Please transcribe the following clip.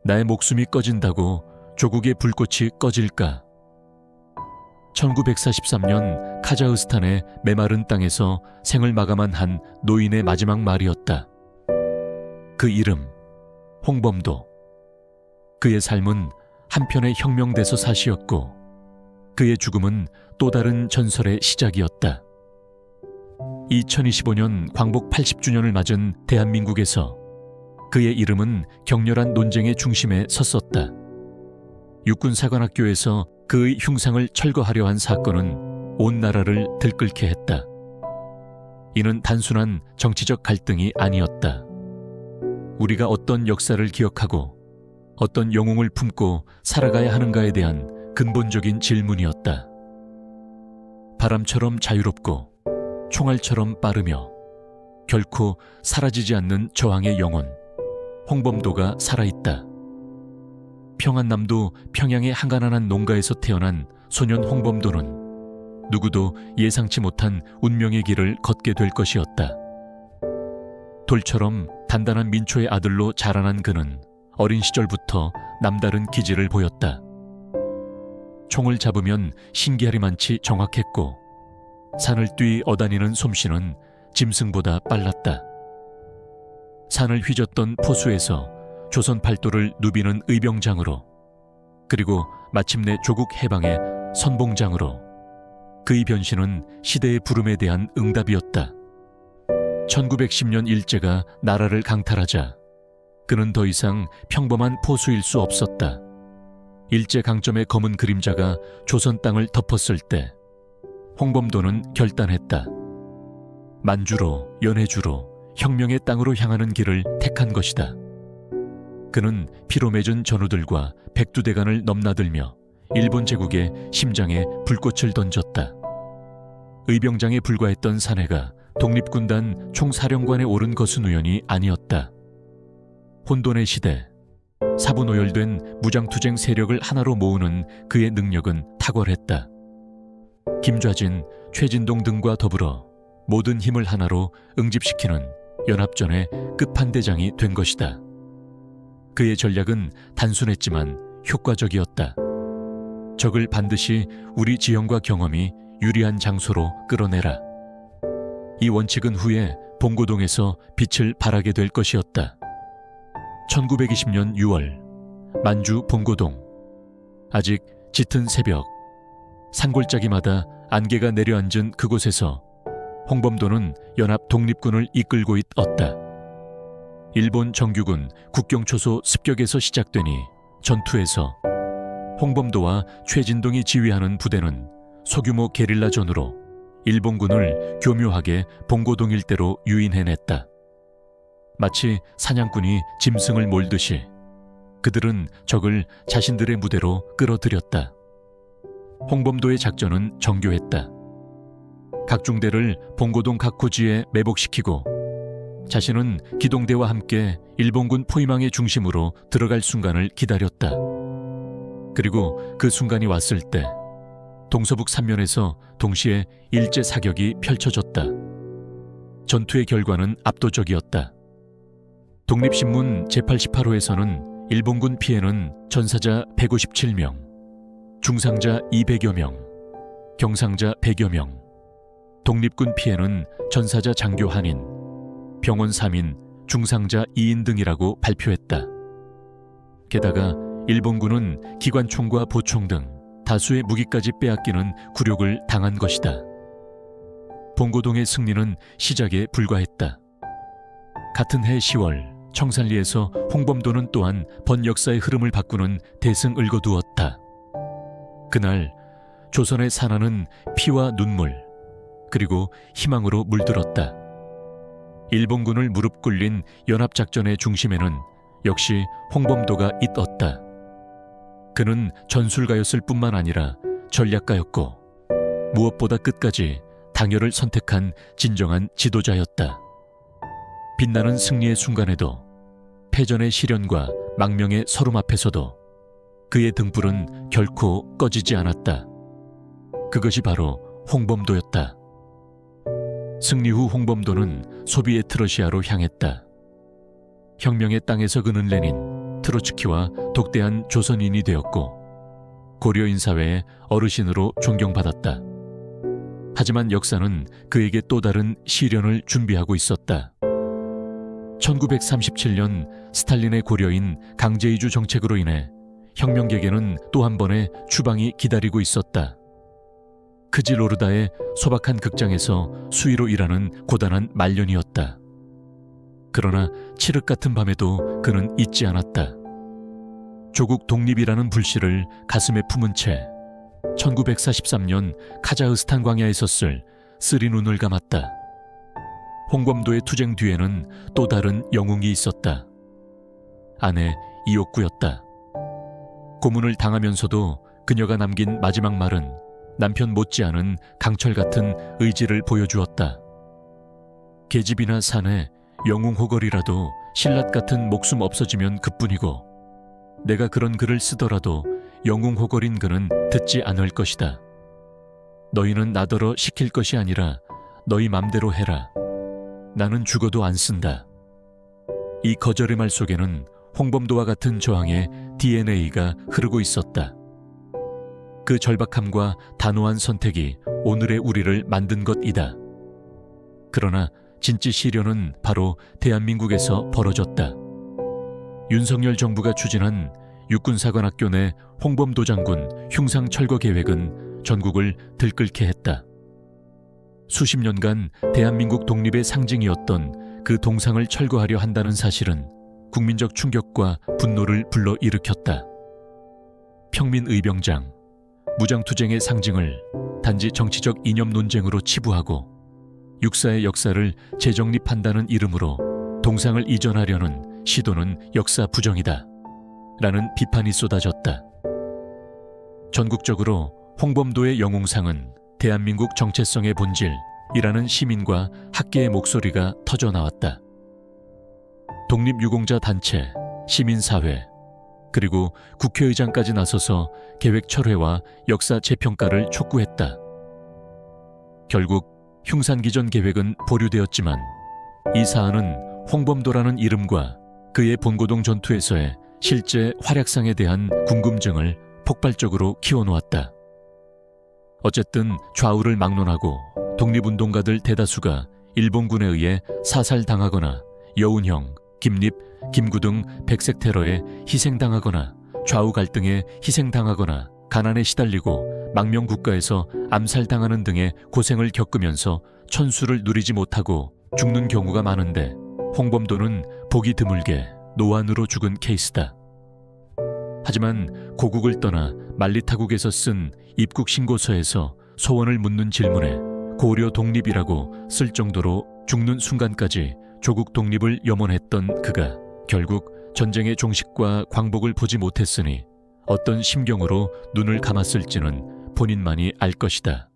나의 목숨이 꺼진다고 조국의 불꽃이 꺼질까? 1943년 카자흐스탄의 메마른 땅에서 생을 마감한 한 노인의 마지막 말이었다. 그 이름, 홍범도. 그의 삶은 한편의 혁명대서사시였고 그의 죽음은 또 다른 전설의 시작이었다. 2025년 광복 80주년을 맞은 대한민국에서 그의 이름은 격렬한 논쟁의 중심에 섰었다. 육군사관학교에서 그의 흉상을 철거하려 한 사건은 온 나라를 들끓게 했다. 이는 단순한 정치적 갈등이 아니었다. 우리가 어떤 역사를 기억하고 어떤 영웅을 품고 살아가야 하는가에 대한 근본적인 질문이었다. 바람처럼 자유롭고 총알처럼 빠르며 결코 사라지지 않는 저항의 영혼, 홍범도가 살아있다. 평안남도 평양의 한가난한 농가에서 태어난 소년 홍범도는 누구도 예상치 못한 운명의 길을 걷게 될 것이었다. 돌처럼 단단한 민초의 아들로 자라난 그는 어린 시절부터 남다른 기질을 보였다. 총을 잡으면 신기하리만치 정확했고 산을 뛰어다니는 솜씨는 짐승보다 빨랐다. 산을 휘젓던 포수에서 조선 팔도를 누비는 의병장으로, 그리고 마침내 조국 해방의 선봉장으로 그의 변신은 시대의 부름에 대한 응답이었다. 1910년 일제가 나라를 강탈하자 그는 더 이상 평범한 포수일 수 없었다. 일제 강점의 검은 그림자가 조선 땅을 덮었을 때 홍범도는 결단했다. 만주로, 연해주로, 혁명의 땅으로 향하는 길을 택한 것이다. 그는 피로 맺은 전우들과 백두대간을 넘나들며 일본 제국의 심장에 불꽃을 던졌다. 의병장에 불과했던 사내가 독립군단 총사령관에 오른 것은 우연이 아니었다. 혼돈의 시대, 사분오열된 무장투쟁 세력을 하나로 모으는 그의 능력은 탁월했다. 김좌진, 최진동 등과 더불어 모든 힘을 하나로 응집시키는 연합전의 끝판대장이 된 것이다. 그의 전략은 단순했지만 효과적이었다. 적을 반드시 우리 지형과 경험이 유리한 장소로 끌어내라. 이 원칙은 후에 봉고동에서 빛을 발하게 될 것이었다. 1920년 6월 만주 봉고동. 아직 짙은 새벽, 산골짜기마다 안개가 내려앉은 그곳에서 홍범도는 연합 독립군을 이끌고 있었다. 일본 정규군 국경초소 습격에서 시작되니 전투에서 홍범도와 최진동이 지휘하는 부대는 소규모 게릴라전으로 일본군을 교묘하게 봉고동 일대로 유인해냈다. 마치 사냥꾼이 짐승을 몰듯이 그들은 적을 자신들의 무대로 끌어들였다. 홍범도의 작전은 정교했다. 각 중대를 봉고동 각 고지에 매복시키고 자신은 기동대와 함께 일본군 포위망의 중심으로 들어갈 순간을 기다렸다. 그리고 그 순간이 왔을 때 동서북 삼면에서 동시에 일제 사격이 펼쳐졌다. 전투의 결과는 압도적이었다. 독립신문 제88호에서는 일본군 피해는 전사자 157명, 중상자 200여 명, 경상자 100여 명, 독립군 피해는 전사자 장교 한인, 병원 3인, 중상자 2인 등이라고 발표했다. 게다가 일본군은 기관총과 보총 등 다수의 무기까지 빼앗기는 굴욕을 당한 것이다. 봉고동의 승리는 시작에 불과했다. 같은 해 10월 청산리에서 홍범도는 또한 번역사의 흐름을 바꾸는 대승을 거두었다. 그날 조선의 산하는 피와 눈물 그리고 희망으로 물들었다. 일본군을 무릎 꿇린 연합작전의 중심에는 역시 홍범도가 있었다. 그는 전술가였을 뿐만 아니라 전략가였고 무엇보다 끝까지 당열을 선택한 진정한 지도자였다. 빛나는 승리의 순간에도 패전의 시련과 망명의 서름 앞에서도 그의 등불은 결코 꺼지지 않았다. 그것이 바로 홍범도였다. 승리 후 홍범도는 소비에트 러시아로 향했다. 혁명의 땅에서 그는 레닌, 트로츠키와 독대한 조선인이 되었고 고려인 사회의 어르신으로 존경받았다. 하지만 역사는 그에게 또 다른 시련을 준비하고 있었다. 1937년 스탈린의 고려인 강제이주 정책으로 인해 혁명객에는 또 한 번의 추방이 기다리고 있었다. 크지로르다의 소박한 극장에서 수의로 일하는 고단한 말년이었다. 그러나 칠흑 같은 밤에도 그는 잊지 않았다. 조국 독립이라는 불씨를 가슴에 품은 채 1943년 카자흐스탄 광야에서 쓸 쓰리 눈을 감았다. 홍범도의 투쟁 뒤에는 또 다른 영웅이 있었다. 아내 이옥구였다. 고문을 당하면서도 그녀가 남긴 마지막 말은 남편 못지않은 강철 같은 의지를 보여주었다. 계집이나 산에 영웅호걸이라도 신랏 같은 목숨 없어지면 그뿐이고 내가 그런 글을 쓰더라도 영웅호걸인 그는 듣지 않을 것이다. 너희는 나더러 시킬 것이 아니라 너희 맘대로 해라. 나는 죽어도 안 쓴다. 이 거절의 말 속에는 홍범도와 같은 저항의 DNA가 흐르고 있었다. 그 절박함과 단호한 선택이 오늘의 우리를 만든 것이다. 그러나 진짜 시련은 바로 대한민국에서 벌어졌다. 윤석열 정부가 추진한 육군사관학교 내 홍범도 장군 흉상 철거 계획은 전국을 들끓게 했다. 수십 년간 대한민국 독립의 상징이었던 그 동상을 철거하려 한다는 사실은 국민적 충격과 분노를 불러일으켰다. 평민의병장, 무장투쟁의 상징을 단지 정치적 이념 논쟁으로 치부하고 육사의 역사를 재정립한다는 이름으로 동상을 이전하려는 시도는 역사 부정이다. 라는 비판이 쏟아졌다. 전국적으로 홍범도의 영웅상은 대한민국 정체성의 본질이라는 시민과 학계의 목소리가 터져나왔다. 독립유공자 단체, 시민사회, 그리고 국회의장까지 나서서 계획 철회와 역사 재평가를 촉구했다. 결국 흉산기전 계획은 보류되었지만 이 사안은 홍범도라는 이름과 그의 본고동 전투에서의 실제 활약상에 대한 궁금증을 폭발적으로 키워놓았다. 어쨌든 좌우를 막론하고 독립운동가들 대다수가 일본군에 의해 사살당하거나 여운형, 김립, 김구 등 백색 테러에 희생당하거나 좌우 갈등에 희생당하거나 가난에 시달리고 망명국가에서 암살당하는 등의 고생을 겪으면서 천수를 누리지 못하고 죽는 경우가 많은데 홍범도는 보기 드물게 노안으로 죽은 케이스다. 하지만 고국을 떠나 만리타국에서 쓴 입국신고서에서 소원을 묻는 질문에 고려 독립이라고 쓸 정도로 죽는 순간까지 조국 독립을 염원했던 그가 결국 전쟁의 종식과 광복을 보지 못했으니 어떤 심경으로 눈을 감았을지는 본인만이 알 것이다.